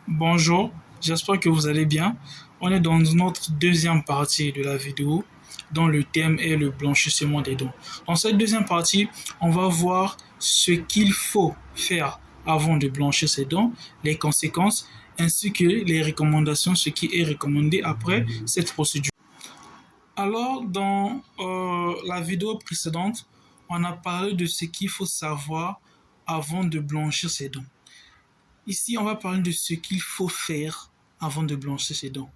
Bonjour, j'espère que vous allez bien. On est dans notre deuxième partie de la vidéo dont le thème est le blanchissement des dents. Dans cette deuxième partie, on va voir ce qu'il faut faire avant de blanchir ses dents, les conséquences, ainsi que les recommandations, ce qui est recommandé après cette procédure. Alors, dans la vidéo précédente, on a parlé de ce qu'il faut savoir avant de blanchir ses dents. Ici, on va parler de ce qu'il faut faire avant de blanchir ses dents.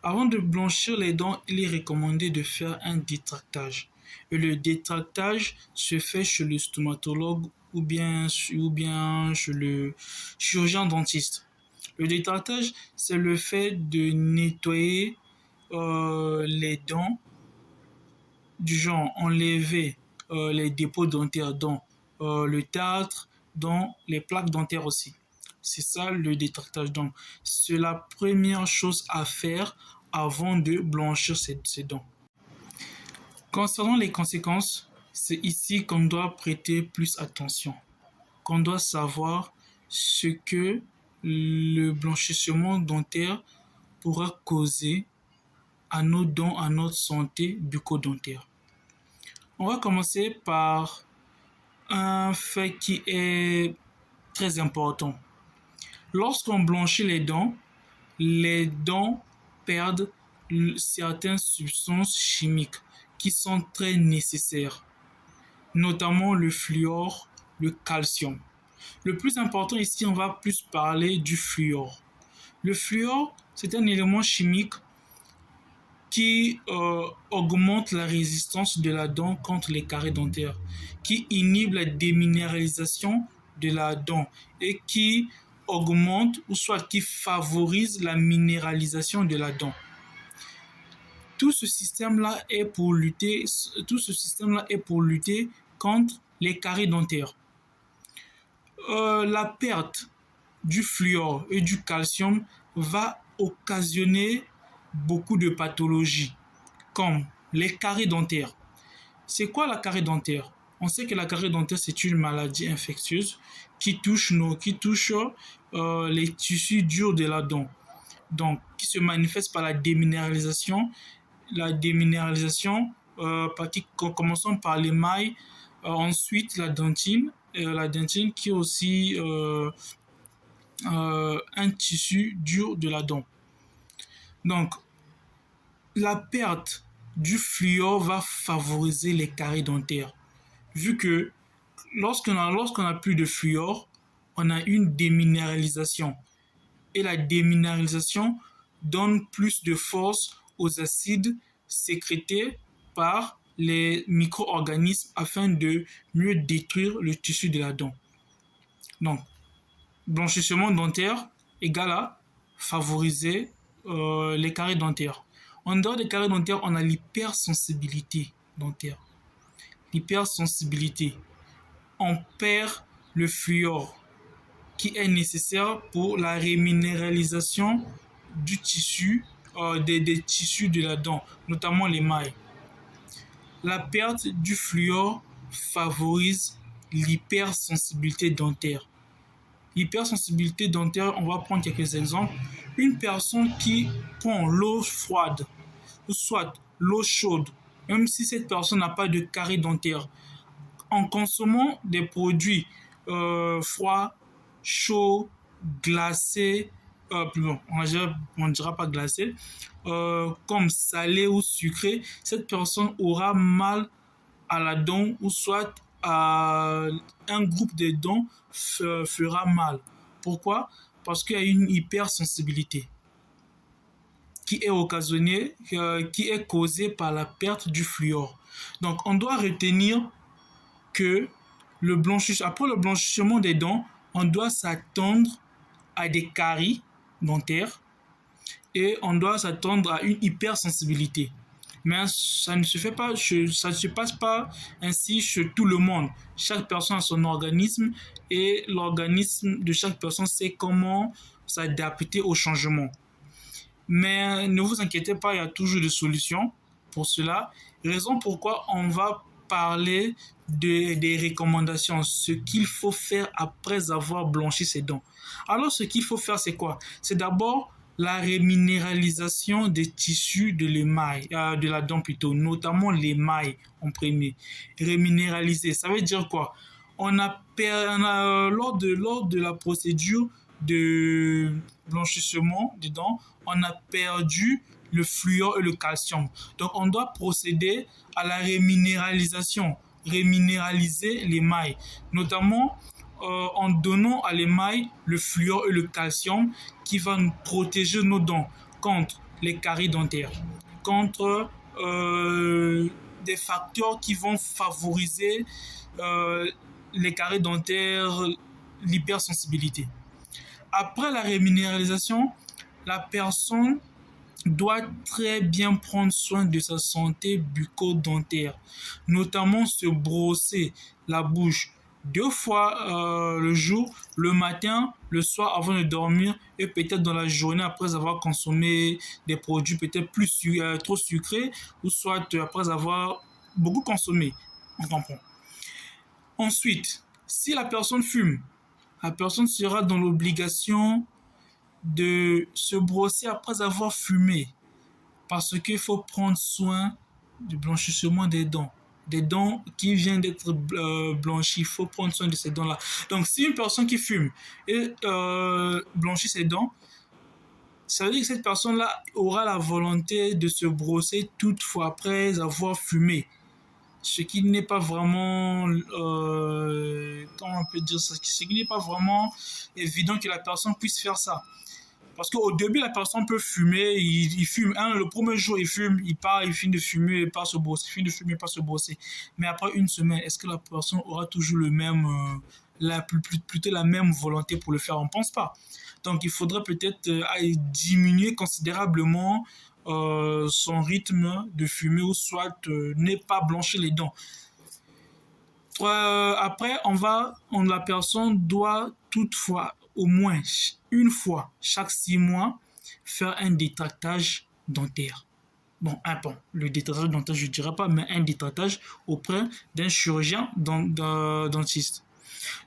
Avant de blanchir les dents, il est recommandé de faire un détractage. Et le détractage se fait chez le stomatologue ou bien chez le chirurgien dentiste. Le détractage, c'est le fait de nettoyer les dents, du genre enlever les dépôts dentaires dans le tartre, dans les plaques dentaires aussi. C'est ça le détractage. Donc, c'est la première chose à faire avant de blanchir ses dents. Concernant les conséquences, c'est ici qu'on doit prêter plus attention, qu'on doit savoir ce que le blanchissement dentaire pourra causer à nos dents, à notre santé bucco-dentaire. On va commencer par un fait qui est très important. Lorsqu'on blanchit les dents perdent certaines substances chimiques qui sont très nécessaires, notamment le fluor, le calcium. Le plus important ici, on va plus parler du fluor. Le fluor, c'est un élément chimique qui augmente la résistance de la dent contre les caries dentaires, qui inhibe la déminéralisation de la dent et qui augmente ou soit qui favorise la minéralisation de la dent. Tout ce système-là est pour lutter, tout ce système-là est pour lutter contre les caries dentaires. La perte du fluor et du calcium va occasionner beaucoup de pathologies, comme les caries dentaires. C'est quoi la carie dentaire? On sait que la carie dentaire, c'est une maladie infectieuse qui touche les tissus durs de la dent. Donc, qui se manifeste par commençons par l'émail, ensuite la dentine qui est aussi un tissu dur de la dent. Donc, la perte du fluor va favoriser les caries dentaires, vu que lorsqu'on a plus de fluor, on a une déminéralisation. Et la déminéralisation donne plus de force aux acides sécrétés par les micro-organismes afin de mieux détruire le tissu de la dent. Donc, blanchissement dentaire égale à favoriser les caries dentaires. En dehors des caries dentaires, on a l'hypersensibilité dentaire. L'hypersensibilité, on perd le fluor qui est nécessaire pour la reminéralisation du tissu, des tissus de la dent, notamment l'émail. La perte du fluor favorise l'hypersensibilité dentaire. L'hypersensibilité dentaire, on va prendre quelques exemples. Une personne qui prend l'eau froide ou soit l'eau chaude, même si cette personne n'a pas de carie dentaire, en consommant des produits froids, chauds, glacés, bon, on ne dira pas glacés, comme salés ou sucrés, cette personne aura mal à la dent ou soit à un groupe de dents fera mal. Pourquoi? Parce qu'il y a une hypersensibilité qui est occasionnée, qui est causée par la perte du fluor. Donc, on doit retenir que après le blanchissement des dents, on doit s'attendre à des caries dentaires et on doit s'attendre à une hypersensibilité. Mais ça ne se passe pas ainsi chez tout le monde. Chaque personne a son organisme et l'organisme de chaque personne sait comment s'adapter au changement. Mais ne vous inquiétez pas, il y a toujours des solutions pour cela. Raison pourquoi on va parler des recommandations, ce qu'il faut faire après avoir blanchi ses dents. Alors, ce qu'il faut faire, c'est quoi? C'est d'abord la reminéralisation des tissus de l'émail, de la dent plutôt, notamment l'émail en premier. Reminéraliser, ça veut dire quoi? Lors de la procédure de blanchissement des dents, on a perdu le fluor et le calcium. Donc, on doit procéder à la reminéraliser l'émail, notamment en donnant à l'émail le fluor et le calcium qui va nous protéger nos dents contre les caries dentaires, contre des facteurs qui vont favoriser les caries dentaires, l'hypersensibilité. Après la reminéralisation, la personne doit très bien prendre soin de sa santé bucco-dentaire, notamment se brosser la bouche 2 fois le jour, le matin, le soir avant de dormir et peut-être dans la journée après avoir consommé des produits peut-être trop sucrés ou soit après avoir beaucoup consommé. On comprend. Ensuite, si la personne fume, la personne sera dans l'obligation de se brosser après avoir fumé parce qu'il faut prendre soin du blanchissement des dents. Des dents qui viennent d'être blanchies, il faut prendre soin de ces dents-là. Donc, si une personne qui fume et blanchit ses dents, ça veut dire que cette personne-là aura la volonté de se brosser toutefois après avoir fumé. Ce qui n'est pas vraiment, comment on peut dire ça, ce qui n'est pas vraiment évident que la personne puisse faire ça. Parce qu'au début, la personne peut fumer, il fume. Le premier jour, il fume, il part, il finit de fumer, il part se brosser, il finit de fumer, il part se brosser. Mais après une semaine, est-ce que la personne aura toujours plutôt la même volonté pour le faire? On ne pense pas. Donc, il faudrait peut-être diminuer considérablement son rythme de fumer ou soit ne pas blanchir les dents. Après, la personne doit toutefois au moins une fois chaque 6 mois faire un détartrage dentaire. Bon, le détartrage dentaire, je ne dirais pas, mais un détartrage auprès d'un chirurgien dentiste.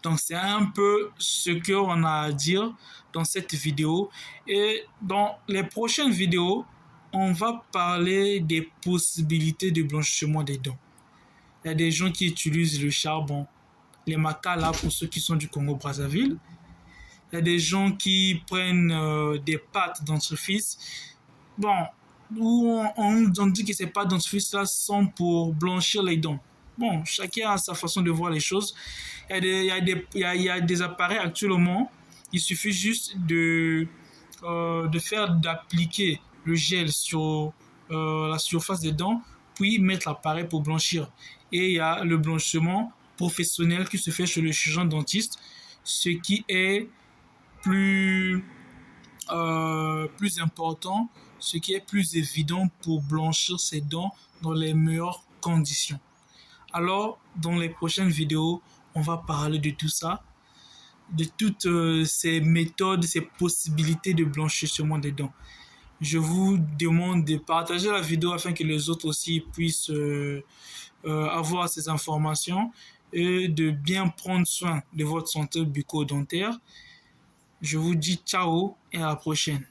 Donc, c'est un peu ce qu'on a à dire dans cette vidéo. Et dans les prochaines vidéos, on va parler des possibilités de blanchiment des dents. Il y a des gens qui utilisent le charbon, les makala pour ceux qui sont du Congo-Brazzaville. Il y a des gens qui prennent des pâtes dentifrice. Bon, où on dit que ces pâtes dentifrice-là sont pour blanchir les dents. Bon, chacun a sa façon de voir les choses. Il y a des appareils actuellement. Il suffit juste d'appliquer le gel sur la surface des dents, puis mettre l'appareil pour blanchir. Et il y a le blanchiment professionnel qui se fait chez le chirurgien dentiste, ce qui est plus important, ce qui est plus évident pour blanchir ses dents dans les meilleures conditions. Alors, dans les prochaines vidéos, on va parler de tout ça, de toutes ces méthodes, ces possibilités de blanchissement des dents. Je vous demande de partager la vidéo afin que les autres aussi puissent avoir ces informations et de bien prendre soin de votre santé bucco-dentaire. Je vous dis ciao et à la prochaine.